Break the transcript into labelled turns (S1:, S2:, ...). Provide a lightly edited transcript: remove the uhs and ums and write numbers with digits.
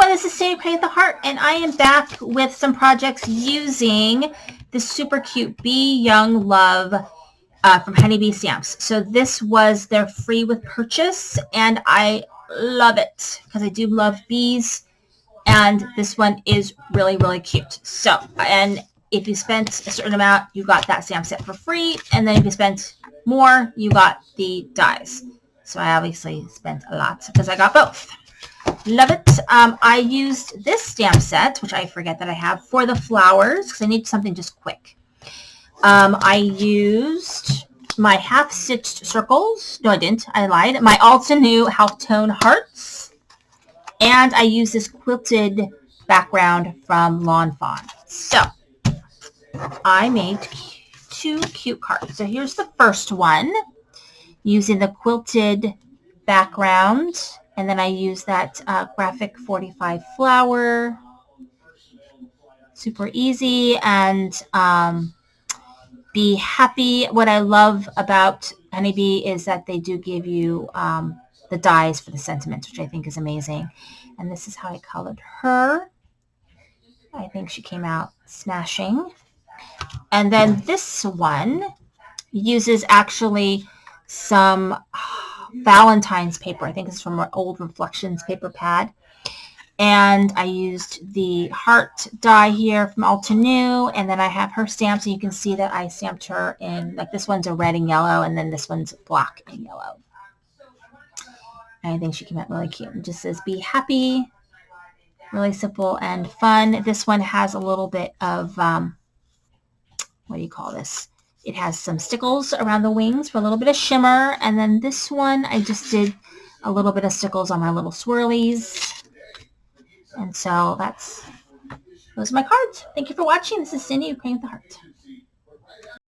S1: this is Sandy Pray at the Heart, and I am back with some projects using this super cute Be Young Love from Honeybee Stamps. So this was their free with purchase, and I love it because I do love bees, and this one is really, really cute. So, and if you spent a certain amount, you got that stamp set for free, and then if you spent more, you got the dies. So I obviously spent a lot because I got both. Love it. I used this stamp set, which I forget that I have, for the flowers because I need something just quick. I used my half-stitched circles. No, I didn't. I lied. My Altenew half-tone hearts. And I used this quilted background from Lawn Fawn. So, I made two cute cards. So, here's the first one using the quilted background. And then I use that graphic 45 flower. Super easy. And be happy. What I love about Honeybee is that they do give you the dies for the sentiments, which I think is amazing. And this is how I colored her. I think she came out smashing. And then this one uses actually some Valentine's paper. I think this is from our old Reflections paper pad. And I used the heart die here from Altenew, and then I have her stamps, and you can see that I stamped her in, like this one's a red and yellow, and then this one's black and yellow. And I think she came out really cute. It just says, be happy, really simple and fun. This one has a little bit of, what do you call this? It has some stickles around the wings for a little bit of shimmer. And then this one, I just did a little bit of stickles on my little swirlies. And so those are my cards. Thank you for watching. This is Cindy, Praying with the Heart.